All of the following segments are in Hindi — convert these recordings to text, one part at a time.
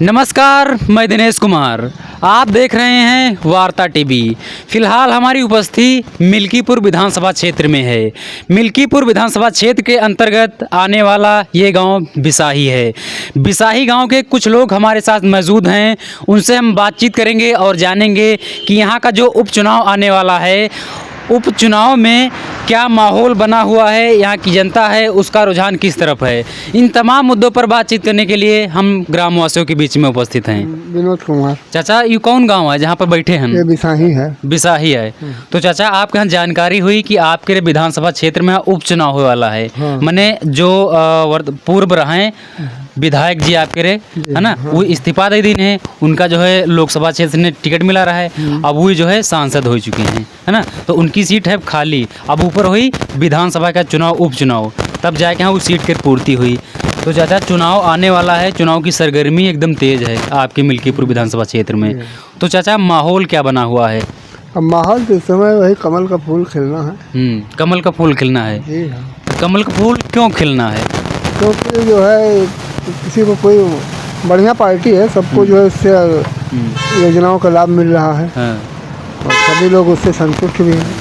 नमस्कार, मैं दिनेश कुमार। आप देख रहे हैं वार्ता टीवी। फिलहाल हमारी उपस्थिति मिल्कीपुर विधानसभा क्षेत्र में है। मिल्कीपुर विधानसभा क्षेत्र के अंतर्गत आने वाला ये गांव बिसाही है। बिसाही गांव के कुछ लोग हमारे साथ मौजूद हैं, उनसे हम बातचीत करेंगे और जानेंगे कि यहाँ का जो उपचुनाव आने वाला है, उपचुनाव में क्या माहौल बना हुआ है, यहाँ की जनता है उसका रुझान किस तरफ है। इन तमाम मुद्दों पर बातचीत करने के लिए हम ग्रामवासियों के बीच में उपस्थित हैं। विनोद कुमार। चाचा, ये कौन गांव है जहाँ पर बैठे हैं? ये बिसाही है। बिसाही है। तो चाचा, आपके यहाँ जानकारी हुई कि आपके विधानसभा क्षेत्र में उपचुनाव होने वाला है। हाँ। मैंने जो पूर्व रहे विधायक जी आपके रे है ना, वो इस्तीफा दे दिन है, उनका जो है लोकसभा क्षेत्र में टिकट मिला रहा है, अब वो जो है सांसद हो चुके हैं, है ना। तो उनकी सीट है खाली, अब ऊपर हुई विधानसभा का चुनाव, उपचुनाव, तब जाके यहाँ उस सीट की पूर्ति हुई। तो चाचा, चुनाव आने वाला है, चुनाव की सरगर्मी एकदम तेज है आपके मिल्कीपुर विधानसभा क्षेत्र में। तो चाचा, माहौल क्या बना हुआ है? अब माहौल तो इस समय वही कमल का फूल खिलना है। कमल का फूल खिलना है। जी हाँ। कमल का फूल क्यों खिलना है? क्योंकि जो है किसी को कोई बढ़िया पार्टी है, सबको जो है उससे योजनाओं का लाभ मिल रहा है। हाँ। और सभी लोग उससे संतुष्ट भी हैं।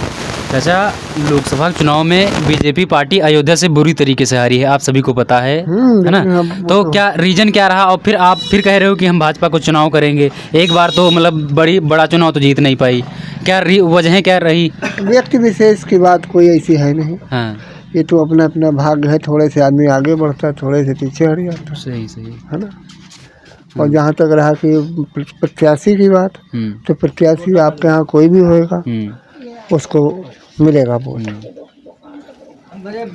चाचा, लोकसभा चुनाव में बीजेपी पार्टी अयोध्या से बुरी तरीके से हारी है, आप सभी को पता है ना। तो क्या रीजन क्या रहा, और फिर आप फिर कह रहे हो कि हम भाजपा को चुनाव करेंगे। एक बार तो मतलब बड़ा चुनाव तो जीत नहीं पाई, क्या वजह क्या रही? व्यक्ति विशेष की बात कोई ऐसी है नहीं। हाँ, ये तो अपना अपना भाग्य है, थोड़े से आदमी आगे बढ़ता है, थोड़े से पीछे हट जाता सही सही है ना। और जहाँ तक रहा कि प्रत्याशी की बात, तो प्रत्याशी आपके यहाँ कोई भी होएगा उसको मिलेगा वोट।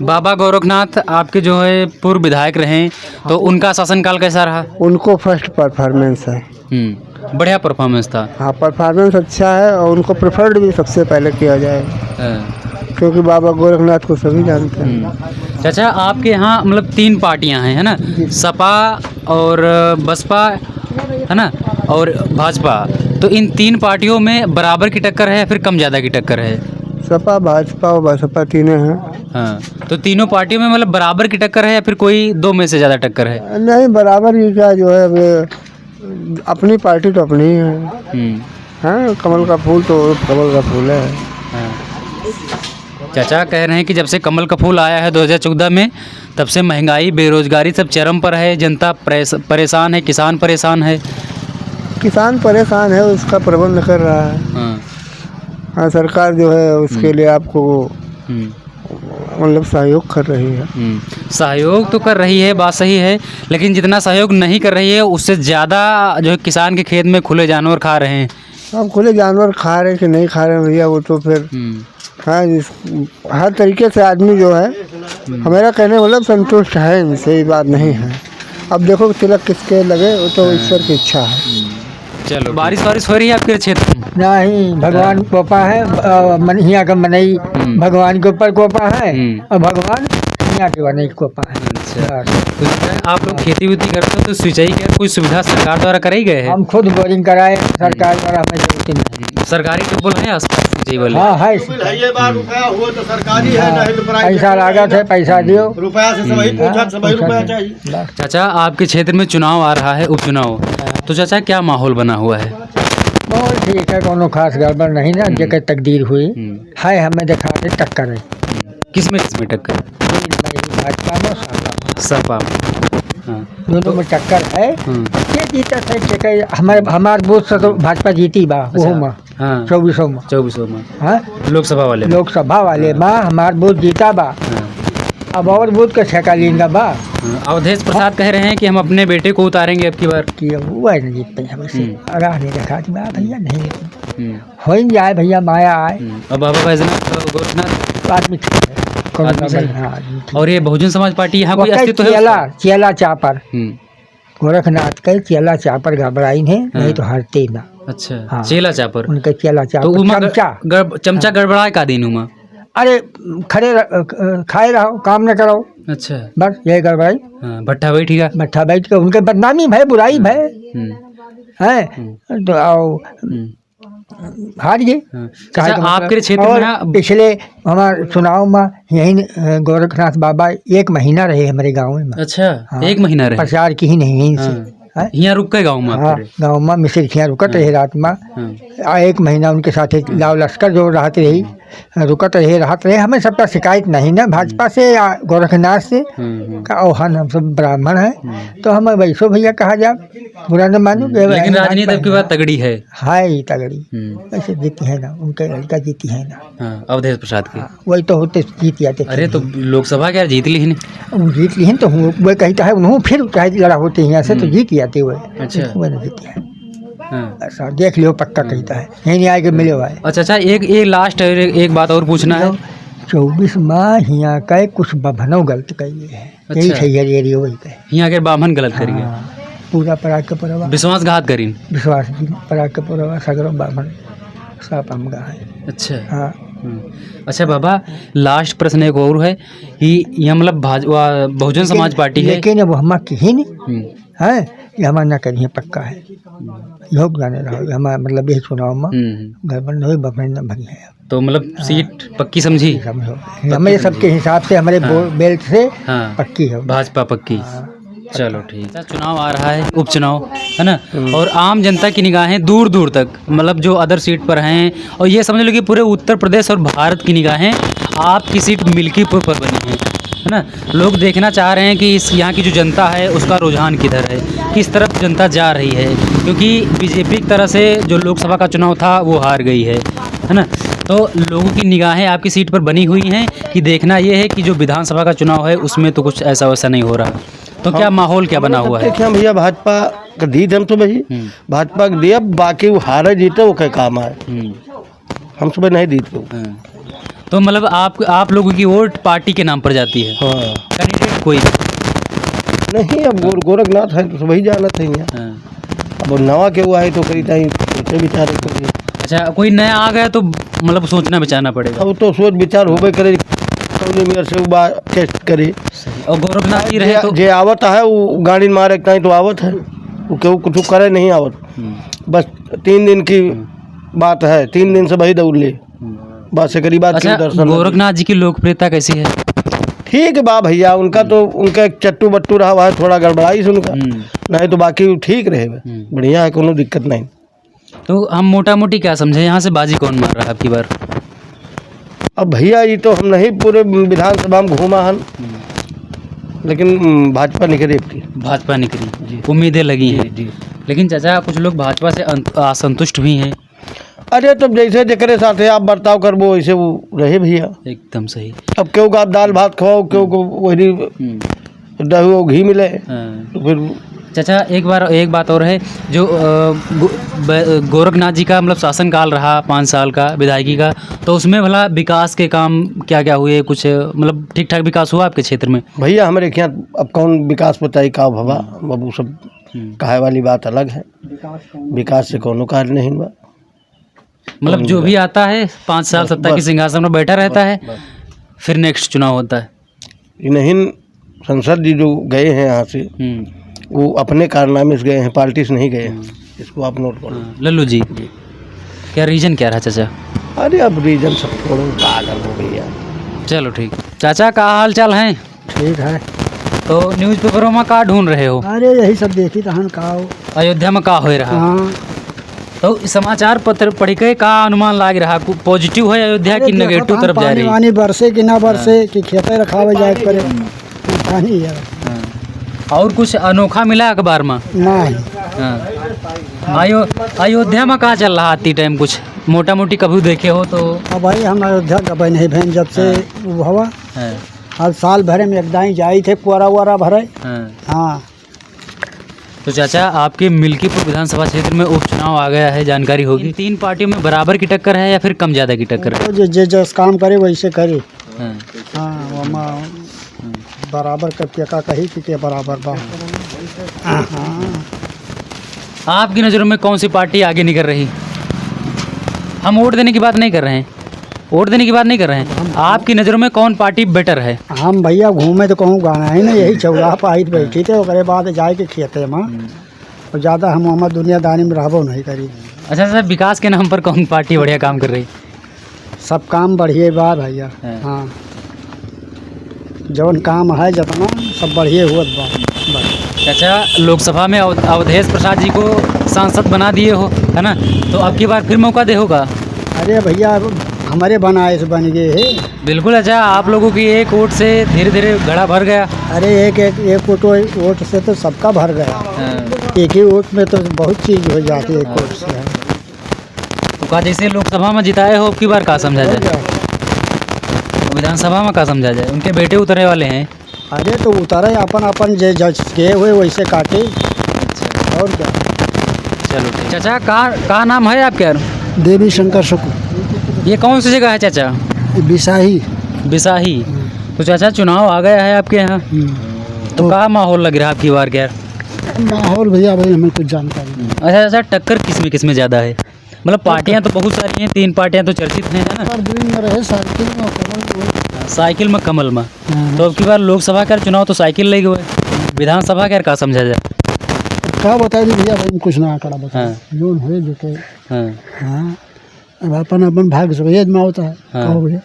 बाबा गोरखनाथ आपके जो है पूर्व विधायक रहे, तो उनका शासनकाल कैसा रहा? उनको फर्स्ट परफॉर्मेंस है। बढ़िया परफॉर्मेंस था। हाँ, परफॉर्मेंस अच्छा है और उनको प्रेफर्ड भी सबसे पहले किया जाए, क्योंकि बाबा गोरखनाथ को सभी जानते हैं। चाचा, आपके यहाँ मतलब 3 पार्टियां हैं, है ना, सपा और बसपा, है ना, और भाजपा। तो इन 3 पार्टियों में बराबर की टक्कर है या फिर कम ज़्यादा की टक्कर है? सपा, भाजपा और बसपा तीनों हैं। हाँ, तो तीनों पार्टियों में मतलब बराबर की टक्कर है या फिर कोई 2 में से ज़्यादा टक्कर है? नहीं, बराबर ही क्या जो है, अब अपनी पार्टी तो अपनी ही है। हाँ, कमल का फूल तो कमल का फूल है। हाँ। चाचा कह रहे हैं कि जब से कमल का फूल आया है 2014 में, तब से महंगाई, बेरोजगारी सब चरम पर है, जनता परेशान है, किसान परेशान है। किसान परेशान है, उसका प्रबंध कर रहा है। हाँ, सरकार जो है उसके लिए आपको मतलब सहयोग कर रही है। सहयोग तो कर रही है, बात सही है, लेकिन जितना सहयोग नहीं कर रही है उससे ज़्यादा जो है किसान के खेत में खुले जानवर खा रहे हैं। अब खुले जानवर खा रहे कि नहीं खा रहे भैया, वो तो फिर हाँ, हर तरीके से आदमी जो है, हमारा कहने मतलब संतुष्ट है, इनसे ये बात नहीं है। अब देखो तिलक किसके लगे, वो तो ईश्वर की इच्छा है। चलो, बारिश हो रही है आपके क्षेत्र में? नहीं, भगवान कृपा है, यहाँ का मनई भगवान के ऊपर कृपा है और भगवान यहाँ के बनई कृपा है। अच्छा, तो आप लोग खेती वेती करते हो तो सिंचाई की कोई सुविधा सरकार द्वारा कराई गए है? हम खुद बोरिंग कराए, सरकार द्वारा हमें जरूरत नहीं। सरकारी ट्यूबवेल है आसपास सिंचाई वाले? हाँ है, पैसा लागत है, पैसा दियो, रुपया से रुपया चाहिए। चाचा, आपके क्षेत्र में चुनाव आ रहा है, उपचुनाव, तो चाचा क्या माहौल बना हुआ है? बहुत ठीक है, कोनो खास गड़बड़ नहीं ना, जगह तकदीर हुई है, हमें देखा के टक्कर है। किसमें टक्कर? भाजपा में, सपा में। हाँ, दोनों में टक्कर है। ये जीता है, हमारे बूथ से तो भाजपा जीती बा, वो में 2400 में। हाँ, लोकसभा वाले माँ हमारे बूथ जीता बा। अब और बूथ का छक्का लेंगे बा। अवधेश प्रसाद कह रहे हैं कि हम अपने बेटे को उतारेंगे अब की बार। वो है ना जीत पाई हमसे, आगाह नहीं रखा कि भैया नहीं हो ही जाए, भैया माया आए। अब बाबा बैजनाथ गोरखनाथ आदमी ठीक है। और ये बहुजन समाज पार्टी यहाँ कोई अस्तित्व है? चेला चापर गोरखनाथ के चेला चापर घबराई है, नहीं तो हरते ना। अच्छा, हाँ, चेला चापर, उनके चेला चापर तो चमचा गड़बड़ा का दिन उमा। अरे खड़े खाए रहो, काम न करो। अच्छा, बस यही गड़बड़ाई। भट्ठा बैठेगा, भट्ठा बैठ के उनके बदनामी भय, बुराई भय है, तो आओ हार गए। आपके क्षेत्र में पिछले हमारे चुनाव में यही गोरखनाथ बाबा 1 महीना रहे हमारे गाँव में। अच्छा, 1 महीना रहे, प्रचार की ही नहीं यहीं से। यहाँ रुक के गाँव में? हाँ, गाँव में मिसिर यहाँ रुकत रहे रात में। 1 महीना उनके साथ लाव लश्कर जो रहते रही, रुकत रहे रहत रहे। हमें सबका शिकायत नहीं ना भाजपा से या गोरखनाथ से का ओहन, हम सब ब्राह्मण हैं तो हमें वैसो भैया कहा जा, बुरा न मानो। लेकिन राजनीति अब की बात तगड़ी है। हाय तगड़ी ऐसे जीती है ना, उनके लड़का जीती है ना, अवधेश प्रसाद की। वही तो होते जीत जाते। अरे तो लोकसभा क्या जीत ली? जीत ली हैं तो वही कहता है उन्होंने, फिर चाहे लड़ा होते हैं यहाँ से तो जीत जाते हुए। अच्छा, वह नहीं जीती है। ऐसा देख लियो, पक्का कहता है, नहीं आएगा मिले हुआ है। अच्छा, एक लास्ट एक बात और पूछना है। 24 माह यहाँ का कुछ बाभनों गलत कही है। यही सही है ये वही कहे, यहाँ के बाभन गलत करिए। पूरा पराग के परवा विश्वासघात करीन, विश्वास पराग के परवा सगरो बाभन सब हमगा है। अच्छा, हाँ। अच्छा बाबा, लास्ट प्रश्न एक और है कि यह मतलब बहुजन समाज पार्टी है, लेकिन अब हम कहीं नहीं है, ये हमारा ना करिए पक्का है। योग जाने रहो हमारा मतलब ये चुनाव में गड़बड़ नहीं बफन न भरी है। तो मतलब सीट पक्की समझी? समझो हमें सबके हिसाब से हमारे बेल्ट से पक्की है, भाजपा पक्की। चलो ठीक है। चुनाव आ रहा है, उपचुनाव है ना, और आम जनता की निगाहें दूर दूर तक मतलब जो अदर सीट पर हैं, और ये समझ लो कि पूरे उत्तर प्रदेश और भारत की निगाहें आपकी सीट मिल्कीपुर पर बनी है ना। लोग देखना चाह रहे हैं कि इस यहाँ की जो जनता है उसका रुझान किधर है, किस तरफ जनता जा रही है, क्योंकि बीजेपी की तरह से जो लोकसभा का चुनाव था वो हार गई है ना। तो लोगों की निगाहें आपकी सीट पर बनी हुई हैं कि देखना ये है कि जो विधानसभा का चुनाव है उसमें तो कुछ ऐसा वैसा नहीं हो रहा। तो क्या माहौल क्या बना हुआ है? क्या भैया, भाजपा का दी हम तो भाई भाजपा का दिया, बाकी वो हारे जीते वो क्या काम है, हम सुबह नहीं दी तो। तो मतलब आप लोगों की वोट पार्टी के नाम पर जाती है? हाँ। कैंडिडेट कोई नहीं, अब गोरखनाथ है तो वही जाना चाहिए। अब नवा के हुआ है तो कई टाइम सोचे विचार। अच्छा, कोई नया आ गया तो मतलब सोचना विचारना पड़ेगा। अब तो सोच विचार होबे करे, मेयर से टेस्ट करे। और गोरखनाथ की रहे तो जे आवत है वो गाड़ी मारे कहीं तो आवत है, वो क्यों कुछ करे नहीं आवत। बस 3 दिन की बात है, 3 दिन से वही दौड़ ले बस करीब। अच्छा, गोरखनाथ जी की लोकप्रियता कैसी है? ठीक है बा भैया, उनका तो उनका एक चट्टू बट्टू रहा हुआ है, थोड़ा गड़बड़ाई से उनका, नहीं तो बाकी ठीक रहे, बढ़िया है, कोनो दिक्कत नहीं। तो हम मोटा मोटी क्या समझे, यहाँ से बाजी कौन मार रहा है आपकी बार? अब भैया ये तो हम नहीं पूरे विधानसभा में घूमा हन, लेकिन भाजपा निकली, भाजपा निकली, उम्मीदें लगी हैं जी। लेकिन चाचा कुछ लोग भाजपा से असंतुष्ट भी हैं। अरे तो जैसे जकरे साथ आप बर्ताव करबो वैसे वो रहे भैया। एकदम सही। अब क्यों का आप दाल भात खवाओ, क्यों को वही दही घी मिले तो फिर। चाचा एक बात और है, जो गोरखनाथ जी का मतलब शासनकाल रहा 5 साल का विधायकी का, तो उसमें भला विकास के काम क्या क्या हुए, कुछ मतलब ठीक ठाक विकास हुआ आपके क्षेत्र में? भैया हमारे यहाँ अब कौन विकास बताई का भवा, अब वो सब कहे वाली बात अलग है, विकास से कोनो कार्य नहीं हुआ। मतलब जो भी आता है 5 साल सत्ता की सिंहासन में बैठा रहता है, फिर नेक्स्ट चुनाव होता है। नहीं, संसद जी जो गए हैं यहाँ से वो अपने कारनामे से गए हैं, पार्टी से नहीं गए हैं, इसको आप नोट करो। लल्लू जी क्या रीजन क्या रहा चाचा? अरे अब रीजन सब छोड़ो, पागल हो गई यार। चलो ठीक। चाचा का हाल चाल है? ठीक है। तो न्यूज़पेपरों में का ढूंढ रहे हो? अरे यही सब देखी तहन का अयोध्या में का हो रहा। हाँ। तो समाचार पत्र पढ़ के का अनुमान लाग रहा, पॉजिटिव है अयोध्या की नेगेटिव तरफ जा रही? पानी बरसे कि ना बरसे कि खेते रखावे जाए करे पानी है। और कुछ अनोखा मिला अखबार में? नहीं। अयोध्या में का चल रहा आती टाइम, कुछ मोटा मोटी कभी देखे हो तो? अब भाई हम अयोध्या गए नहीं बहन, जब से वो हवा हर साल भरे में एक दाई जाई थे कुआरा वुआरा भरे। हाँ। तो चाचा आपके मिल्कीपुर विधानसभा क्षेत्र में उपचुनाव आ गया है, जानकारी होगी। 3 पार्टियों में बराबर की टक्कर है या फिर कम ज़्यादा की टक्कर है? तो जिस काम करे वैसे करे। हाँ, बराबर का कही कि बराबर बा। आपकी नज़रों में कौन सी पार्टी आगे निकल रही? हम वोट देने की बात नहीं कर रहे हैं, वोट देने की बात नहीं कर रहे हैं, आपकी नज़रों में कौन पार्टी बेटर है? हम भैया घूमे तो कहूँ गाना है ना, यही चौराहा पर आई बैठी थे, उसके बाद जाए के खेते में और ज़्यादा हम दुनियादारी में रहबो नहीं करी। अच्छा सर, विकास के नाम पर कौन पार्टी बढ़िया काम कर रही? सब काम बढ़िया बा भैया। हाँ, जौन काम है जितना सब बढ़िया हुआ बा। चाचा, लोकसभा में अवधेश प्रसाद जी को सांसद बना दिए हो, है ना? तो अब की बार फिर मौका दे होगा? अरे भैया हमारे बनाए से बन गए है। बिल्कुल। अच्छा, आप लोगों की एक वोट से धीरे धीरे घड़ा भर गया। अरे एक वोट से तो सबका भर गया। एक ही वोट में तो बहुत चीज़ हो जाती है एक वोट से। तो का जैसे लोकसभा में जिताए हो, अब की बार का समझा जाए? विधानसभा में का समझा जाए? उनके बेटे उतरने वाले हैं। अरे तो उतारे अपन जज गए हुए वैसे काटे। और क्या। चलो ठीक। चाचा, का नाम है आपके? देवी शंकर शुक्ल। ये कौन सी जगह है चाचा? बिसाही। बिसाही। तो चाचा, चुनाव आ गया है आपके यहाँ, तो क्या माहौल लग रहा है आपकी बार? क्या माहौल भैया भाई हमें कुछ जानकारी नहीं। अच्छा चाचा, टक्कर किस में ज़्यादा है? मतलब पार्टियां तो बहुत सारी हैं, 3 पार्टियां तो चर्चित हैं, है ना? साइकिल में कमल में। तो अब की बार लोकसभा का चुनाव तो साइकिल ले गए, विधानसभा का समझा जाए? क्या बता दी भैया भाई, कुछ ना आंकड़ा बता। लोन है जो तो हाँ, अब अपन भाग से भैया में होता है। कहो भैया,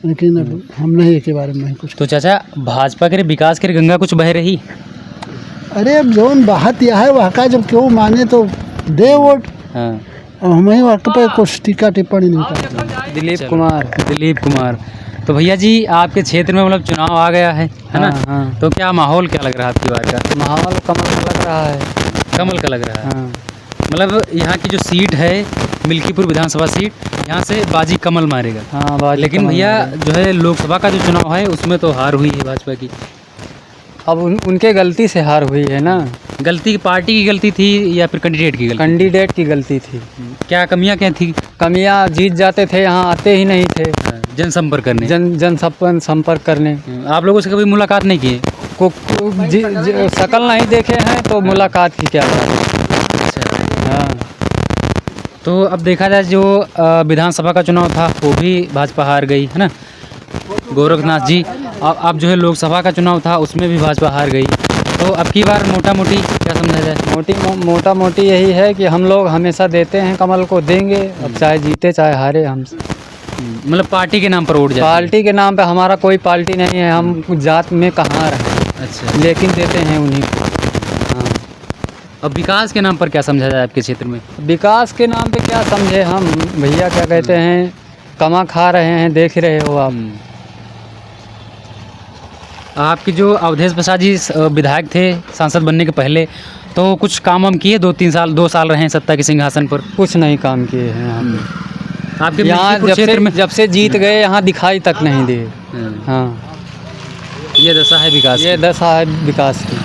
लेकिन अब हम नहीं के बारे में कुछ। तो चाचा, भाजपा के विकास के गंगा कुछ बह रही? अरे अब जोन बात यह है वहाँ का, जब क्यों माने तो दे वोट। अब हमें वहाँ पे कुछ टीका टिप्पणी नहीं करते। दिलीप कुमार। तो भैया जी, आपके क्षेत्र में मतलब चुनाव आ गया है ना? हाँ। तो क्या माहौल क्या लग रहा है आपकी बार का? माहौल कमल का लग रहा है। कमल का लग रहा है। हाँ। मतलब यहाँ की जो सीट है, मिल्कीपुर विधानसभा सीट, यहाँ से बाजी कमल मारेगा। हाँ, बाजी। लेकिन भैया जो है लोकसभा का जो चुनाव है उसमें तो हार हुई है भाजपा की। अब उनके गलती से हार हुई है ना। गलती पार्टी की गलती थी या फिर कैंडिडेट की गलती? कैंडिडेट की गलती थी। क्या कमियां क्या थी? कमियां, जीत जाते थे यहाँ आते ही नहीं थे जनसंपर्क करने। संपर्क करने। आप लोगों से कभी मुलाकात नहीं की? शकल नहीं देखे हैं तो मुलाकात की क्या बात है। अच्छा। हाँ। तो अब देखा जाए, जो विधानसभा का चुनाव था वो भी भाजपा हार गई, है ना? गोरखनाथ जी, अब जो है लोकसभा का चुनाव था उसमें भी भाजपा हार गई। तो अब की बार मोटा मोटी क्या समझा जाए? मोटा मोटी यही है कि हम लोग हमेशा देते हैं, कमल को देंगे, अब चाहे जीते चाहे हारे। हम मतलब पार्टी के नाम पर वोट जाए? पार्टी के नाम पे हमारा कोई पार्टी नहीं है, हम जात में कहाँ रहे। अच्छा। लेकिन देते हैं उन्हीं को। हाँ। अब विकास के नाम पर क्या समझा जाए आपके क्षेत्र में? विकास के नाम पे क्या समझे हम भैया, क्या कहते हैं, कमा खा रहे हैं, देख रहे हो आप। आपके जो अवधेश प्रसाद जी विधायक थे सांसद बनने के पहले, तो कुछ काम हम किए? 2 साल रहे हैं सत्ता के सिंहासन पर? कुछ नहीं काम किए हैं यहाँ आपके यहाँ क्षेत्र में? जब से जीत गए यहाँ दिखाई तक नहीं दिए। हाँ, ये दशा है विकास, ये दशा है विकास की।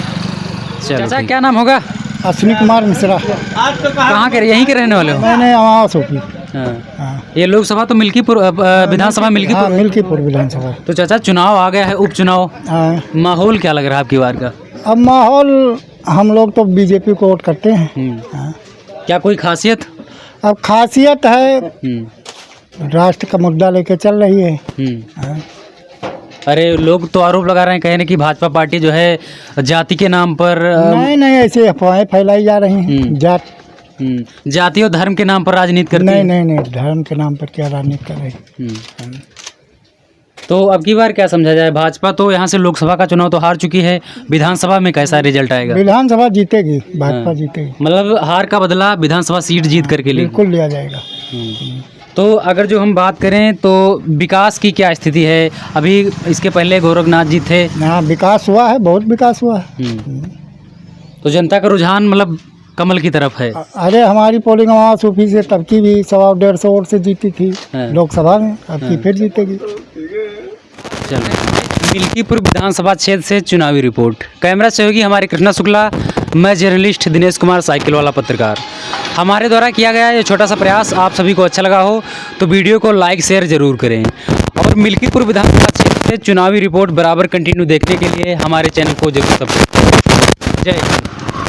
चाचा, क्या नाम होगा? अश्विनी कुमार मिश्रा। कहाँ के? यहीं के रहने वाले हो? मैंने आवास होगी। ये लोकसभा तो मिल्कीपुर, विधानसभा मिल्कीपुर। मिल्कीपुर विधानसभा। तो चाचा, चुनाव आ गया है, उपचुनाव, माहौल क्या लग रहा है आपकी बार का? अब माहौल, हम लोग तो बीजेपी को वोट करते हैं। क्या कोई खासियत? अब खासियत है, राष्ट्र का मुद्दा लेके चल रही है। अरे लोग तो आरोप लगा रहे हैं, कह रहे हैं कि भाजपा पार्टी जो है जाति के नाम पर नहीं ऐसे अफवाहें फैलाई जा रही हैं। जाति और धर्म के नाम पर राजनीति करती है। नहीं, धर्म के नाम पर क्या राजनीति कर रही है। तो अब की बार क्या समझा जाए? भाजपा तो यहाँ से लोकसभा का चुनाव तो हार चुकी है, विधानसभा में कैसा रिजल्ट आएगा? विधानसभा जीतेगी, भाजपा जीतेगी। मतलब हार का बदला विधानसभा सीट जीत करके बिल्कुल लिया जाएगा। तो अगर जो हम बात करें तो विकास की क्या स्थिति है? अभी इसके पहले गोरखनाथ जी थे। हाँ, विकास हुआ है, बहुत विकास हुआ है। तो जनता का रुझान मतलब कमल की तरफ है? अरे हमारी पोलिंग आवाज सूफी से तब की भी 100-150 वोट से जीती थी लोकसभा में, अब की फिर जीतेगी। चलो, मिल्कीपुर विधानसभा क्षेत्र से चुनावी रिपोर्ट। कैमरा सहयोगी हमारे कृष्णा शुक्ला, मैं जर्नलिस्ट दिनेश कुमार, साइकिल वाला पत्रकार। हमारे द्वारा किया गया ये छोटा सा प्रयास आप सभी को अच्छा लगा हो तो वीडियो को लाइक शेयर ज़रूर करें, और मिल्कीपुर विधानसभा क्षेत्र से चुनावी रिपोर्ट बराबर कंटिन्यू देखने के लिए हमारे चैनल को जरूर सब्सक्राइब करें। जय हिंद।